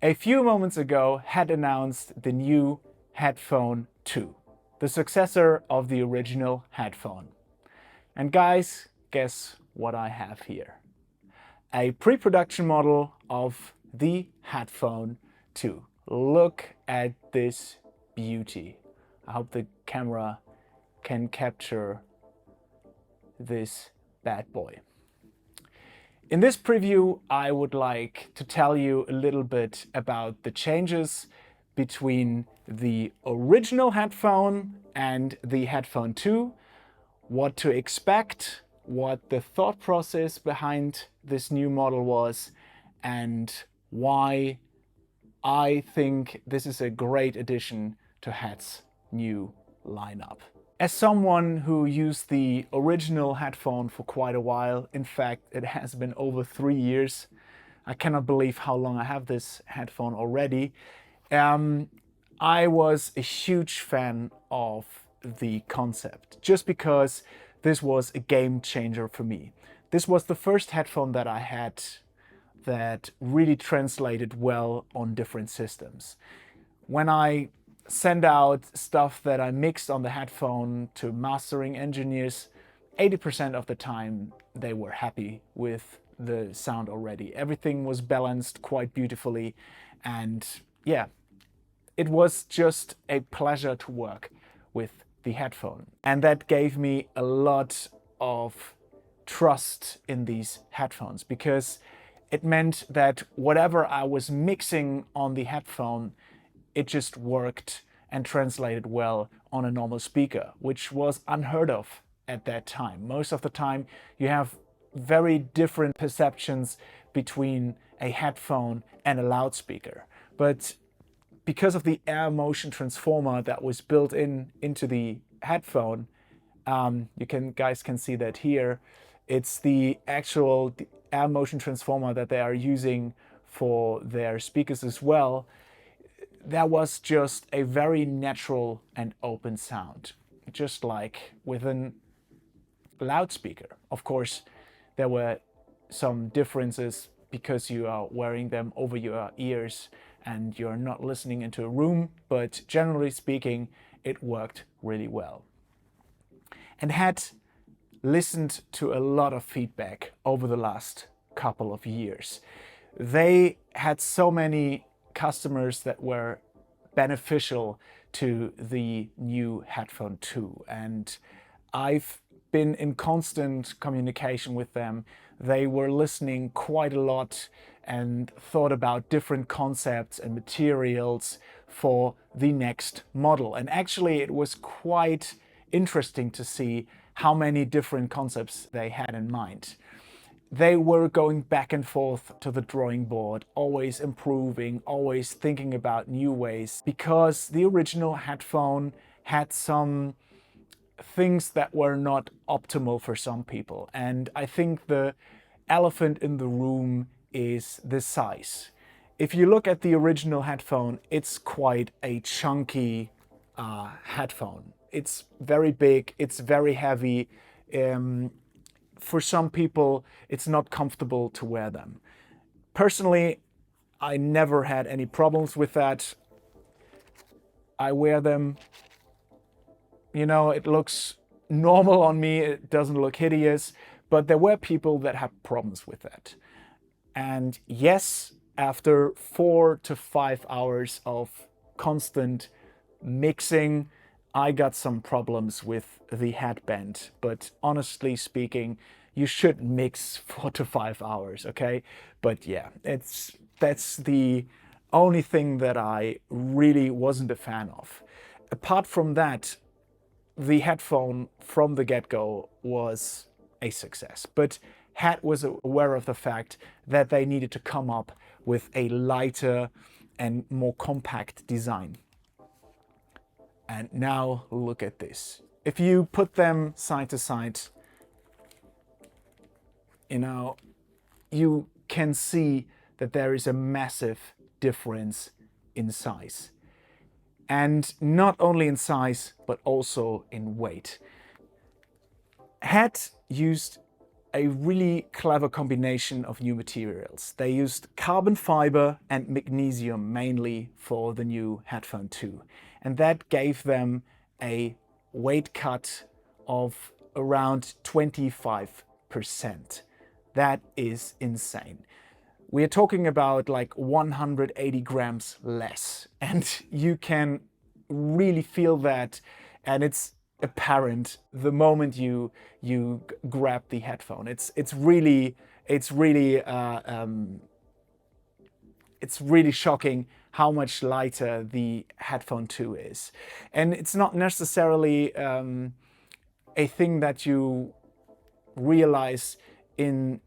A few moments ago, Hedd announced the new Headphone 2, the successor of the original headphone. And guys, guess what I have here? A pre-production model of the Headphone 2. Look at this beauty. I hope the camera can capture this bad boy. In this preview, I would like to tell you a little bit about the changes between the original headphone and the Headphone 2, what to expect, what the thought process behind this new model was, and why I think this is a great addition to Hedd's new lineup. As someone who used the original headphone for quite a while, in fact it has been over 3 years, I cannot believe how long I have this headphone already, I was a huge fan of the concept, just because this was a game changer for me. This was the first headphone that I had that really translated well on different systems. When I send out stuff that I mixed on the headphone to mastering engineers, 80% of the time they were happy with the sound already. Everything was balanced quite beautifully, and yeah, it was just a pleasure to work with the headphone. And that gave me a lot of trust in these headphones, because it meant that whatever I was mixing on the headphone, it just worked and translated well on a normal speaker, which was unheard of at that time. Most of the time you have very different perceptions between a headphone and a loudspeaker. But because of the air motion transformer that was built into the headphone, guys can see that here. It's the actual air motion transformer that they are using for their speakers as well. That was just a very natural and open sound, just like with a loudspeaker. Of course, there were some differences because you are wearing them over your ears and you're not listening into a room, but generally speaking, it worked really well. And Hedd listened to a lot of feedback over the last couple of years. They had so many customers that were beneficial to the new Headphone 2, and I've been in constant communication with them. They were listening quite a lot and thought about different concepts and materials for the next model. And actually it was quite interesting to see how many different concepts they had in mind. They were going back and forth to the drawing board, always improving, always thinking about new ways, because the original headphone had some things that were not optimal for some people. And I think the elephant in the room is the size. If you look at the original headphone, it's quite a chunky headphone. It's very big, it's very heavy. For some people, it's not comfortable to wear them. Personally, I never had any problems with that. I wear them, you know, it looks normal on me, it doesn't look hideous, but there were people that had problems with that. And yes, after 4 to 5 hours of constant mixing, I got some problems with the headband, but honestly speaking, you should mix 4 to 5 hours, okay? But yeah, that's the only thing that I really wasn't a fan of. Apart from that, the headphone from the get-go was a success, but Hedd was aware of the fact that they needed to come up with a lighter and more compact design. And now look at this. If you put them side to side, you know, you can see that there is a massive difference in size. And not only in size, but also in weight. Hedd used a really clever combination of new materials. They used carbon fiber and magnesium mainly for the new Headphone 2. And that gave them a weight cut of around 25%. That is insane. We're talking about like 180 grams less. And you can really feel that, and it's apparent the moment you grab the headphone. It's really shocking how much lighter the Headphone 2 is. And it's not necessarily a thing that you realize in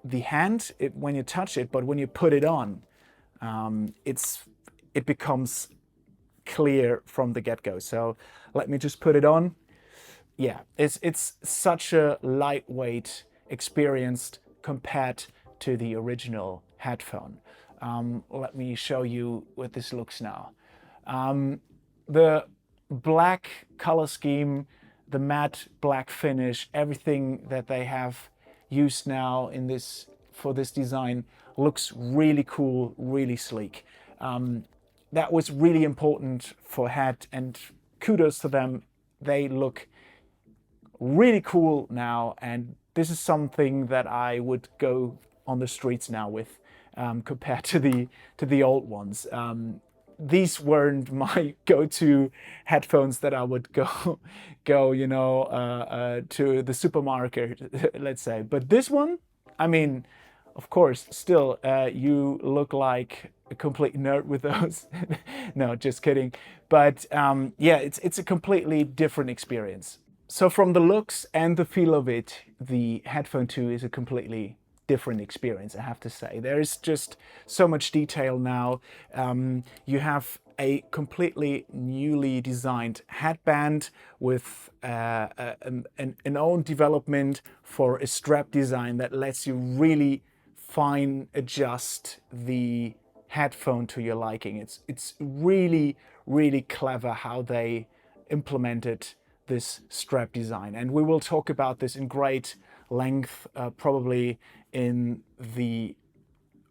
the hand when you touch it, but when you put it on, it becomes clear from the get-go. So let me just put it on. Yeah, it's such a lightweight experience compared to the original headphone. Let me show you what this looks now. The black color scheme, the matte black finish, everything that they have used now in this for this design looks really cool, really sleek. That was really important for Hedd, and kudos to them. They look really cool now, and this is something that I would go on the streets now with, compared to the old ones. These weren't my go-to headphones that I would go you know, to the supermarket, let's say. But this one, I mean, of course, still, you look like a complete nerd with those. No, just kidding. But yeah, it's a completely different experience. So from the looks and the feel of it, the Headphone 2 is a completely different experience, I have to say. There is just so much detail now. You have a completely newly designed headband with an own development for a strap design that lets you really fine adjust the headphone to your liking. It's really, really clever how they implemented this strap design, and we will talk about this in great length probably in the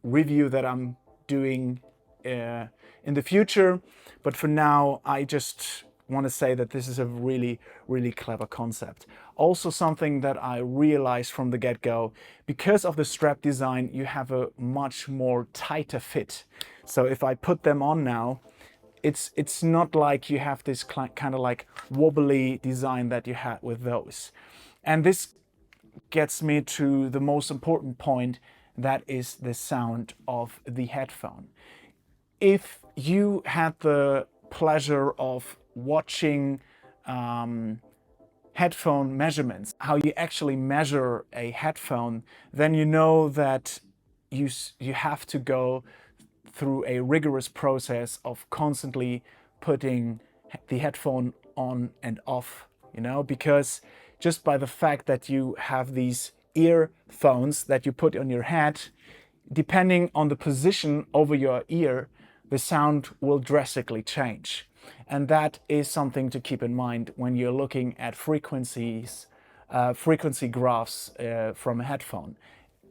review that I'm doing in the future. But for now, I just want to say that this is a really, really clever concept. Also something that I realized from the get-go, because of the strap design, you have a much more tighter fit. So if I put them on now, it's not like you have this kind of like wobbly design that you had with those. And this gets me to the most important point, that is the sound of the headphone. If you had the pleasure of watching headphone measurements, how you actually measure a headphone, then you know that you have to go through a rigorous process of constantly putting the headphone on and off, you know, because just by the fact that you have these earphones that you put on your head, depending on the position over your ear, the sound will drastically change. And that is something to keep in mind when you're looking at frequencies, frequency graphs from a headphone.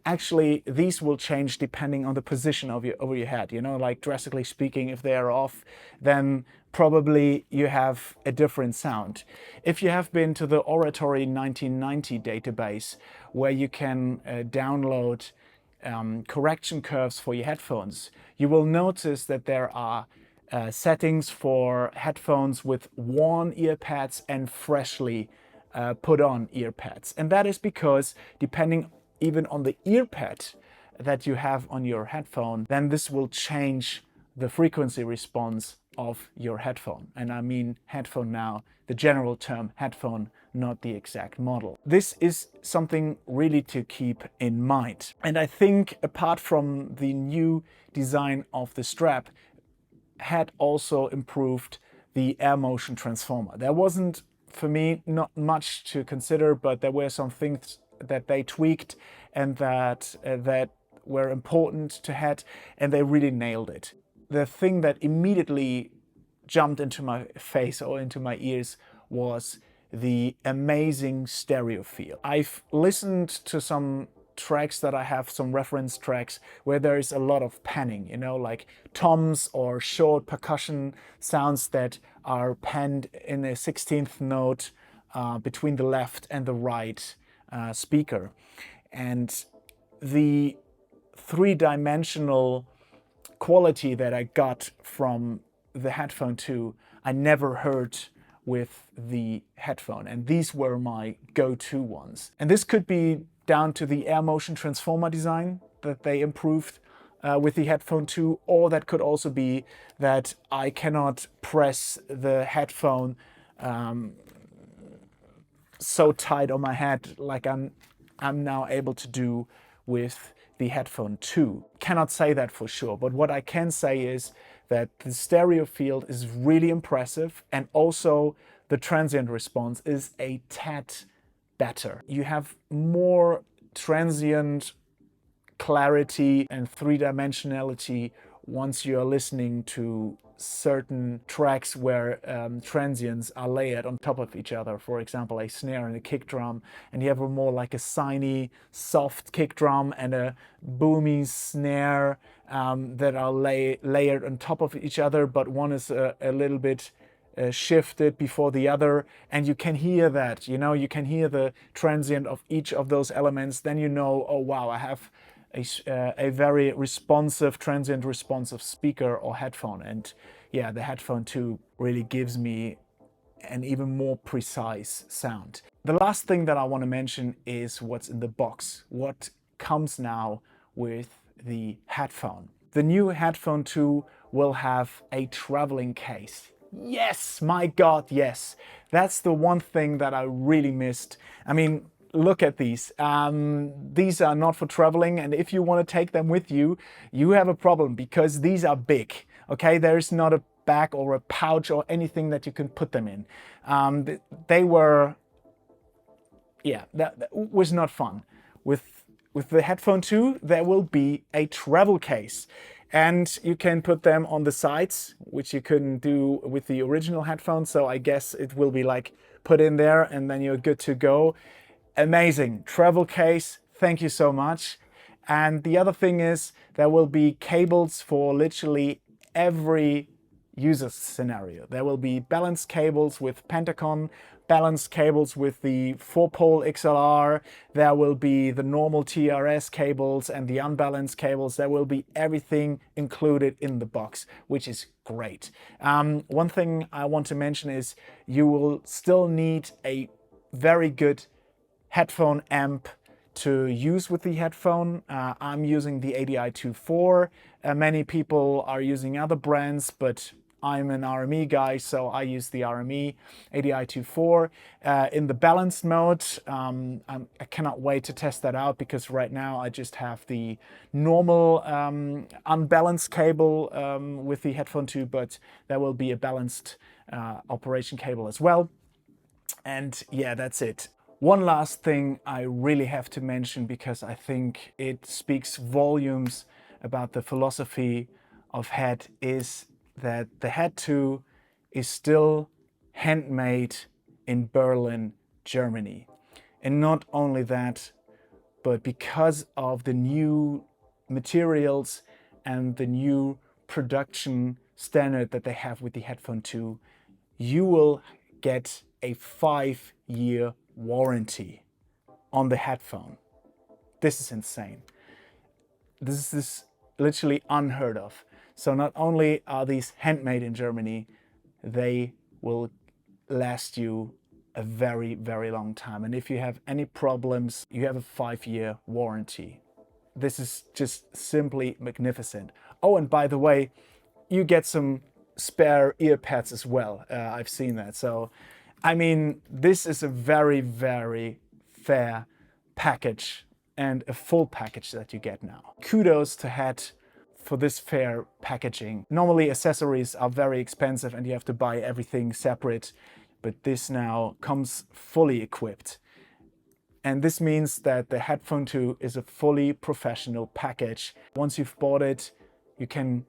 Actually, these will change depending on the position of over your head. You know, like drastically speaking, if they are off, then probably you have a different sound. If you have been to the Oratory 1990 database, where you can download correction curves for your headphones, you will notice that there are settings for headphones with worn ear pads and freshly put on ear pads. And that is because depending even on the ear pad that you have on your headphone, then this will change the frequency response of your headphone. And I mean headphone now, the general term headphone, not the exact model. This is something really to keep in mind. And I think apart from the new design of the strap, Hedd also improved the air motion transformer. There wasn't, for me, not much to consider, but there were some things that they tweaked and that were important to Hedd, and they really nailed it. The thing that immediately jumped into my face or into my ears was the amazing stereo feel. I've listened to some tracks that I have, some reference tracks, where there is a lot of panning, you know, like toms or short percussion sounds that are panned in a 16th note between the left and the right speaker. And the three-dimensional quality that I got from the Headphone 2, I never heard with the headphone, and these were my go-to ones. And this could be down to the air motion transformer design that they improved with the Headphone 2, or that could also be that I cannot press the headphone so tight on my head like I'm now able to do with the Headphone 2. Cannot say that for sure, but what I can say is that the stereo field is really impressive, and also the transient response is a tad better. You have more transient clarity and three-dimensionality once you're listening to certain tracks where transients are layered on top of each other. For example, a snare and a kick drum, and you have a more like a siny, soft kick drum and a boomy snare that are layered on top of each other, but one is a little bit shifted before the other, and you can hear that, you know, you can hear the transient of each of those elements. Then you know, oh wow, I have a very responsive, transient responsive speaker or headphone. And yeah, the Headphone 2 really gives me an even more precise sound. The last thing that I want to mention is what's in the box, what comes now with the headphone. The new Headphone 2 will have a traveling case. Yes, my God, yes. That's the one thing that I really missed. I mean, look at these. These are not for traveling, and if you want to take them with you, you have a problem because these are big. Okay, there's not a bag or a pouch or anything that you can put them in. They were, yeah, that was not fun. With the Headphone 2, there will be a travel case. And you can put them on the sides, which you couldn't do with the original headphone. So I guess it will be like put in there and then you're good to go. Amazing travel case. Thank you so much. And the other thing is there will be cables for literally every user scenario. There will be balanced cables with Pentacon, balanced cables with the 4-pole XLR, there will be the normal TRS cables and the unbalanced cables. There will be everything included in the box, which is great. One thing I want to mention is you will still need a very good headphone amp to use with the headphone. I'm using the HEDDphone 2. Many people are using other brands, but I'm an RME guy, so I use the RME HEDDphone 2 in the balanced mode. I cannot wait to test that out because right now I just have the normal unbalanced cable with the Headphone 2, but there will be a balanced operation cable as well. And yeah, that's it. One last thing I really have to mention because I think it speaks volumes about the philosophy of Hedd is that the Hedd 2 is still handmade in Berlin, Germany. And not only that, but because of the new materials and the new production standard that they have with the Headphone 2, you will get a 5-year warranty on the headphone. This is insane. This is literally unheard of. So not only are these handmade in Germany, they will last you a very, very long time. And if you have any problems, you have a 5-year warranty. This is just simply magnificent. Oh, and by the way, you get some spare ear pads as well. I've seen that. So, I mean, this is a very, very fair package and a full package that you get now. Kudos to Hedd for this fair packaging. Normally accessories are very expensive and you have to buy everything separate, but this now comes fully equipped. And this means that the Headphone 2 is a fully professional package. Once you've bought it, you can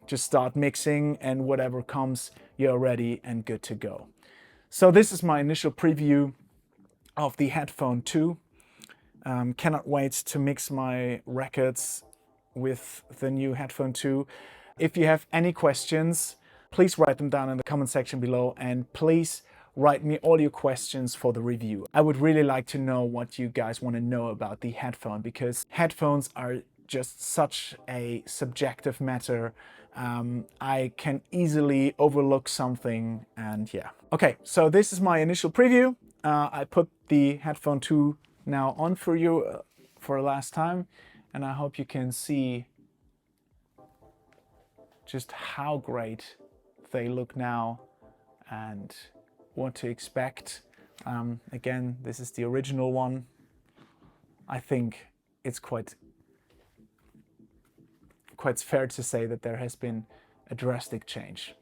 just start mixing and whatever comes, you're ready and good to go. So this is my initial preview of the Headphone 2. Cannot wait to mix my records with the new Headphone 2. If you have any questions, please write them down in the comment section below, and please write me all your questions for the review. I would really like to know what you guys want to know about the headphone, because headphones are just such a subjective matter. I can easily overlook something, and yeah. Okay, so this is my initial preview. I put the Headphone 2 now on for you for the last time, and I hope you can see just how great they look now and what to expect. Again, this is the original one. I think it's quite fair to say that there has been a drastic change.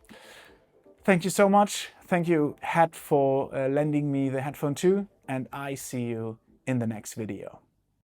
Thank you so much. Thank you, Hedd, for lending me the Headphone 2, and I see you in the next video.